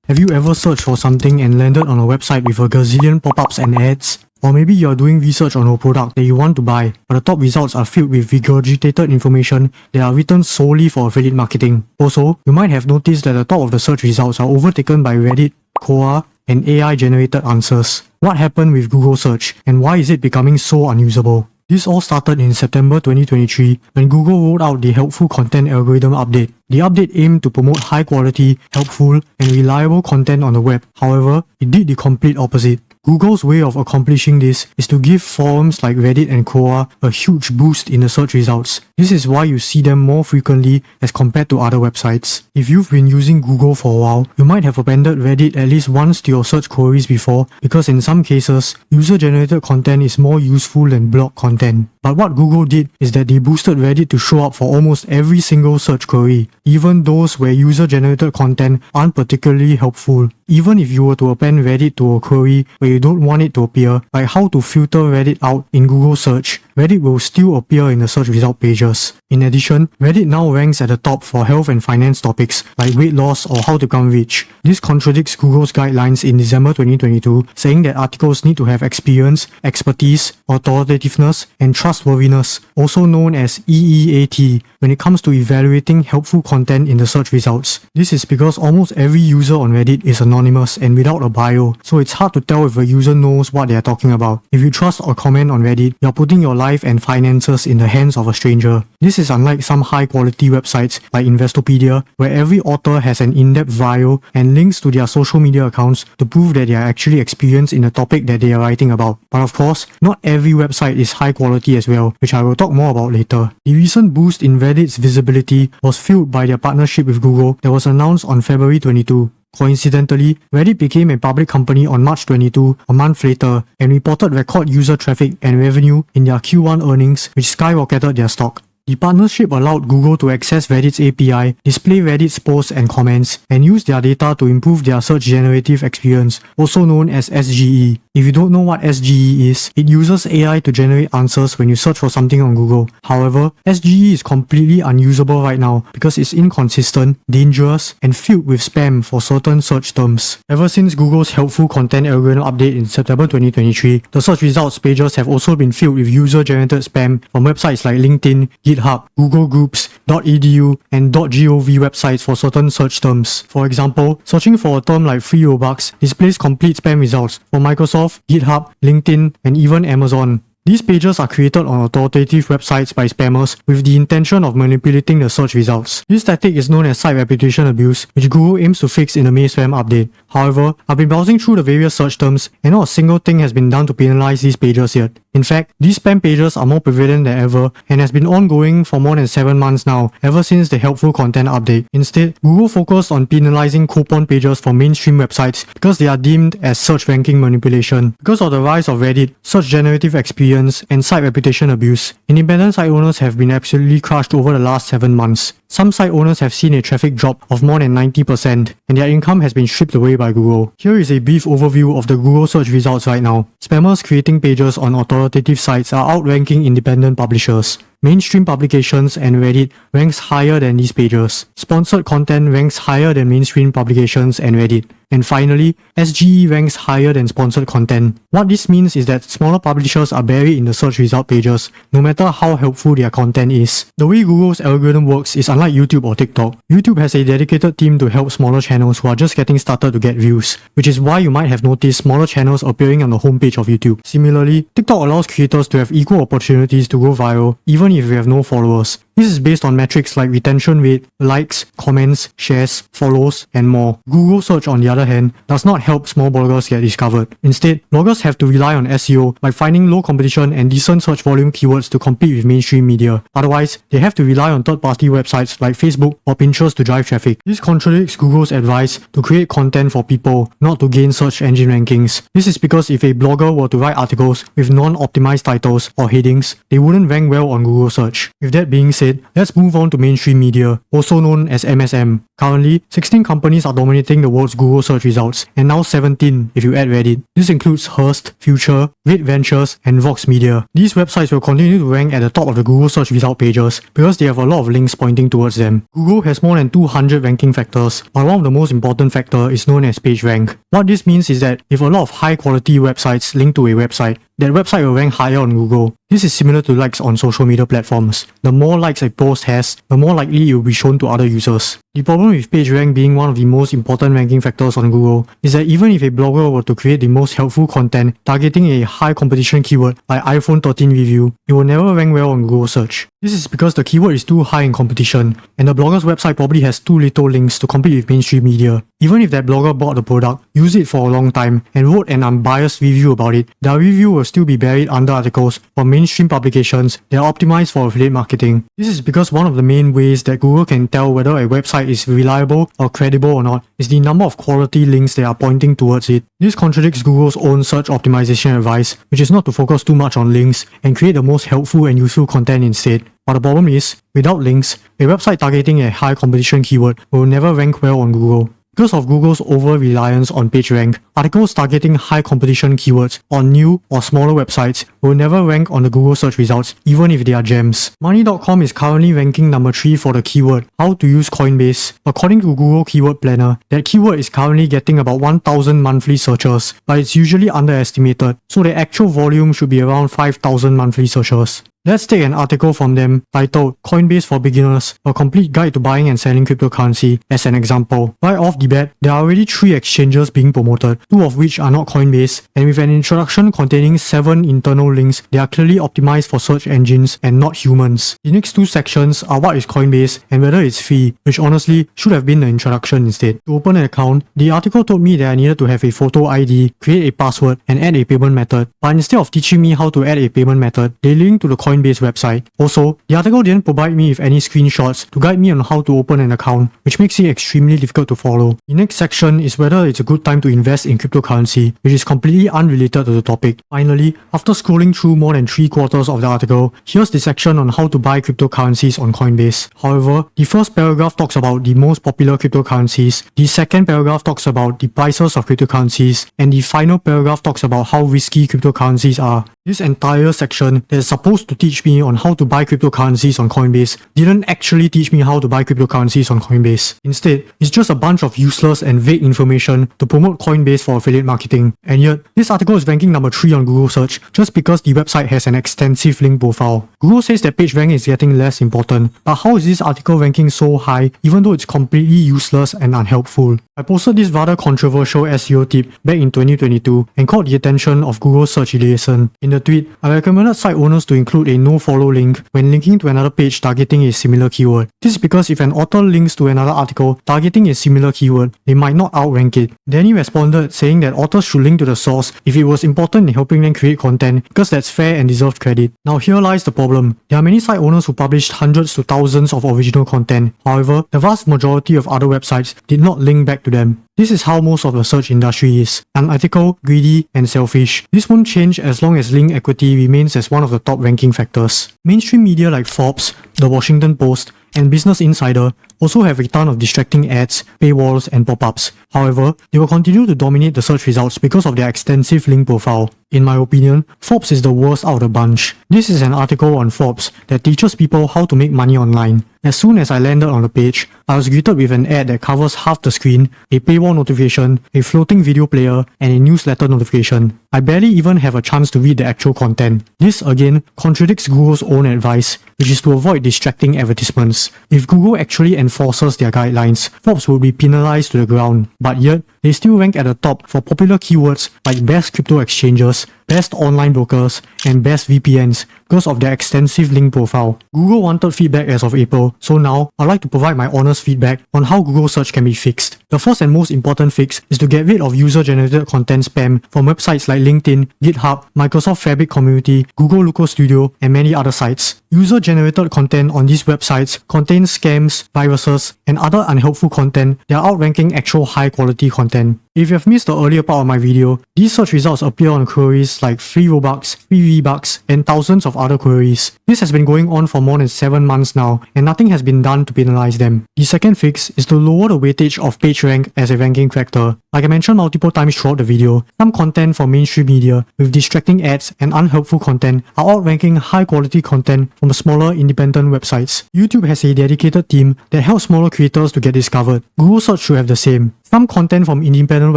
Have you ever searched for something and landed on a website with a gazillion pop-ups and ads? Or maybe you're doing research on a product that you want to buy, but the top results are filled with regurgitated information that are written solely for affiliate marketing. Also, you might have noticed that the top of the search results are overtaken by Reddit, Quora, and AI-generated answers. What happened with Google search, and why is it becoming so unusable? This all started in September 2023 when Google rolled out the Helpful Content Algorithm update. The update aimed to promote high-quality, helpful, and reliable content on the web. However, it did the complete opposite. Google's way of accomplishing this is to give forums like Reddit and Quora a huge boost in the search results. This is why you see them more frequently as compared to other websites. If you've been using Google for a while, you might have appended Reddit at least once to your search queries before, because in some cases, user-generated content is more useful than blog content. But what Google did is that they boosted Reddit to show up for almost every single search query, even those where user-generated content aren't particularly helpful. Even if you were to append Reddit to a query where you don't want it to appear, like how to filter Reddit out in Google search, Reddit will still appear in the search result pages. In addition, Reddit now ranks at the top for health and finance topics like weight loss or how to become rich. This contradicts Google's guidelines in December 2022, saying that articles need to have experience, expertise, authoritativeness, and trustworthiness, also known as EEAT, when it comes to evaluating helpful content in the search results. This is because almost every user on Reddit is anonymous and without a bio, so it's hard to tell if a user knows what they are talking about. If you trust or comment on Reddit, you're putting your life and finances in the hands of a stranger. This is unlike some high-quality websites like Investopedia, where every author has an in-depth bio and links to their social media accounts to prove that they are actually experienced in the topic that they are writing about. But of course, not every website is high quality as well, which I will talk more about later. The recent boost in Reddit's visibility was fueled by their partnership with Google that was announced on February 22. Coincidentally, Reddit became a public company on March 22, a month later, and reported record user traffic and revenue in their Q1 earnings, which skyrocketed their stock. The partnership allowed Google to access Reddit's API, display Reddit's posts and comments, and use their data to improve their search generative experience, also known as SGE. If you don't know what SGE is, it uses AI to generate answers when you search for something on Google. However, SGE is completely unusable right now because it's inconsistent, dangerous, and filled with spam for certain search terms. Ever since Google's Helpful Content Algorithm update in September 2023, the search results pages have also been filled with user-generated spam from websites like LinkedIn, GitHub, Google Groups, .edu, and .gov websites for certain search terms. For example, searching for a term like free Robux displays complete spam results for Microsoft, GitHub, LinkedIn, and even Amazon. These pages are created on authoritative websites by spammers with the intention of manipulating the search results. This tactic is known as site reputation abuse, which Google aims to fix in the May spam update. However, I've been browsing through the various search terms and not a single thing has been done to penalize these pages yet. In fact, these spam pages are more prevalent than ever and has been ongoing for more than 7 months now, ever since the Helpful Content update. Instead, Google focused on penalizing coupon pages for mainstream websites because they are deemed as search ranking manipulation. Because of the rise of Reddit, search generative experience, and site reputation abuse, independent site owners have been absolutely crushed over the last 7 months. Some site owners have seen a traffic drop of more than 90%, and their income has been stripped away by Google. Here is a brief overview of the Google search results right now. Spammers creating pages on authoritative sites are outranking independent publishers. Mainstream publications and Reddit ranks higher than these pages. Sponsored content ranks higher than mainstream publications and Reddit. And finally, SGE ranks higher than sponsored content. What this means is that smaller publishers are buried in the search result pages, no matter how helpful their content is. The way Google's algorithm works is unlike YouTube or TikTok. YouTube has a dedicated team to help smaller channels who are just getting started to get views, which is why you might have noticed smaller channels appearing on the homepage of YouTube. Similarly, TikTok allows creators to have equal opportunities to go viral, even if you have no followers. This is based on metrics like retention rate, likes, comments, shares, follows, and more. Google search, on the other hand, does not help small bloggers get discovered. Instead, bloggers have to rely on SEO by finding low competition and decent search volume keywords to compete with mainstream media. Otherwise, they have to rely on third-party websites like Facebook or Pinterest to drive traffic. This contradicts Google's advice to create content for people, not to gain search engine rankings. This is because if a blogger were to write articles with non-optimized titles or headings, they wouldn't rank well on Google search. With that being said, let's move on to mainstream media, also known as MSM. Currently, 16 companies are dominating the world's Google search results, and now 17 if you add Reddit. This includes Hearst, Future, Red Ventures, and Vox Media. These websites will continue to rank at the top of the Google search result pages because they have a lot of links pointing towards them. Google has more than 200 ranking factors, but one of the most important factor is known as PageRank. What this means is that if a lot of high quality websites link to a website, that website will rank higher on Google. This is similar to likes on social media platforms. The more likes a post has, the more likely it will be shown to other users. The problem with PageRank being one of the most important ranking factors on Google is that even if a blogger were to create the most helpful content targeting a high competition keyword like iPhone 13 review, it will never rank well on Google search. This is because the keyword is too high in competition, and the blogger's website probably has too little links to compete with mainstream media. Even if that blogger bought the product, used it for a long time, and wrote an unbiased review about it, their review will still be buried under articles from mainstream publications that are optimized for affiliate marketing. This is because one of the main ways that Google can tell whether a website is reliable or credible or not is the number of quality links that are pointing towards it. This contradicts Google's own search optimization advice, which is not to focus too much on links and create the most helpful and useful content instead. But the problem is, without links, a website targeting a high competition keyword will never rank well on Google. Because of Google's over-reliance on PageRank, articles targeting high competition keywords on new or smaller websites will never rank on the Google search results, even if they are gems. Money.com is currently ranking number 3 for the keyword How to use Coinbase. According to Google Keyword Planner, that keyword is currently getting about 1,000 monthly searches, but it's usually underestimated, so the actual volume should be around 5,000 monthly searches. Let's take an article from them titled Coinbase for Beginners, a complete guide to buying and selling cryptocurrency as an example. Right off the bat, there are already 3 exchanges being promoted, 2 of which are not Coinbase, and with an introduction containing 7 internal links, they are clearly optimized for search engines and not humans. The next 2 sections are what is Coinbase and whether it's free, which honestly should have been the introduction instead. To open an account, the article told me that I needed to have a photo ID, create a password, and add a payment method, but instead of teaching me how to add a payment method, they linked to the Coinbase website. Also, the article didn't provide me with any screenshots to guide me on how to open an account, which makes it extremely difficult to follow. The next section is whether it's a good time to invest in cryptocurrency, which is completely unrelated to the topic. Finally, after scrolling through more than 3/4 of the article, here's the section on how to buy cryptocurrencies on Coinbase. However, the first paragraph talks about the most popular cryptocurrencies, the second paragraph talks about the prices of cryptocurrencies, and the final paragraph talks about how risky cryptocurrencies are. This entire section that is supposed to teach me on how to buy cryptocurrencies on Coinbase didn't actually teach me how to buy cryptocurrencies on Coinbase. Instead, it's just a bunch of useless and vague information to promote Coinbase for affiliate marketing. And yet, this article is ranking number 3 on Google search just because the website has an extensive link profile. Google says that PageRank is getting less important, but how is this article ranking so high even though it's completely useless and unhelpful? I posted this rather controversial SEO tip back in 2022 and caught the attention of Google Search Liaison. In the tweet, I recommended site owners to include a nofollow link when linking to another page targeting a similar keyword. This is because if an author links to another article targeting a similar keyword, they might not outrank it. Danny responded saying that authors should link to the source if it was important in helping them create content because that's fair and deserves credit. Now here lies the problem. There are many site owners who published hundreds to thousands of original content. However, the vast majority of other websites did not link back to them. This is how most of the search industry is: unethical, greedy, and selfish. This won't change as long as link equity remains as one of the top ranking factors. Mainstream media like Forbes, The Washington Post, and Business Insider also have a ton of distracting ads, paywalls, and pop-ups. However, they will continue to dominate the search results because of their extensive link profile. In my opinion, Forbes is the worst out of the bunch. This is an article on Forbes that teaches people how to make money online. As soon as I landed on the page, I was greeted with an ad that covers half the screen, a paywall notification, a floating video player, and a newsletter notification. I barely even have a chance to read the actual content. This again contradicts Google's own advice, which is to avoid distracting advertisements. If Google actually enforces their guidelines, Forbes will be penalized to the ground. But yet, they still rank at the top for popular keywords like best crypto exchanges, best online brokers, and best VPNs because of their extensive link profile. Google wanted feedback as of April, so now I'd like to provide my honest feedback on how Google search can be fixed. The first and most important fix is to get rid of user-generated content spam from websites like LinkedIn, GitHub, Microsoft Fabric Community, Google Looker Studio, and many other sites. User-generated content on these websites contains scams, viruses, and other unhelpful content that are outranking actual high-quality content. If you have missed the earlier part of my video, these search results appear on queries like free Robux, free V-Bucks, and thousands of other queries. This has been going on for more than 7 months now, and nothing has been done to penalize them. The second fix is to lower the weightage of page rank as a ranking factor. Like I mentioned multiple times throughout the video, some content from mainstream media with distracting ads and unhelpful content are outranking high quality content from smaller independent websites. YouTube has a dedicated team that helps smaller creators to get discovered. Google search should have the same. Some content from independent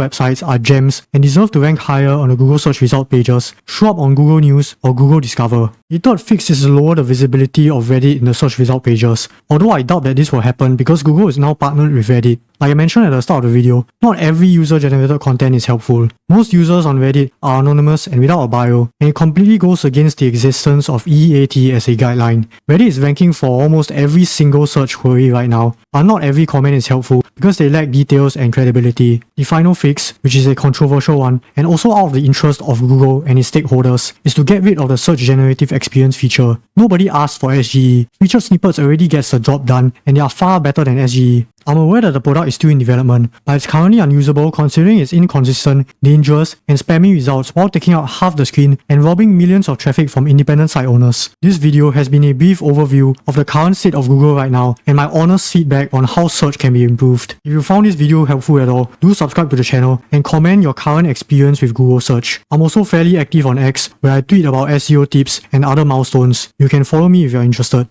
websites are gems and deserve to rank higher on the Google search result pages, show up on Google News or Google Discover. The third fix is to lower the visibility of Reddit in the search result pages, although I doubt that this will happen because Google is now partnered with Reddit. Like I mentioned at the start of the video, not every user-generated content is helpful. Most users on Reddit are anonymous and without a bio, and it completely goes against the existence of EAT as a guideline. Reddit is ranking for almost every single search query right now, but not every comment is helpful because they lack details and credibility. The final fix, which is a controversial one, and also out of the interest of Google and its stakeholders, is to get rid of the search generative experience feature. Nobody asked for SGE. Featured snippets already gets the job done, and they are far better than SGE. I'm aware that the product is still in development, but it's currently unusable considering its inconsistent, dangerous, and spammy results while taking out half the screen and robbing millions of traffic from independent site owners. This video has been a brief overview of the current state of Google right now and my honest feedback on how search can be improved. If you found this video helpful at all, do subscribe to the channel and comment your current experience with Google search. I'm also fairly active on X where I tweet about SEO tips and other milestones. You can follow me if you're interested.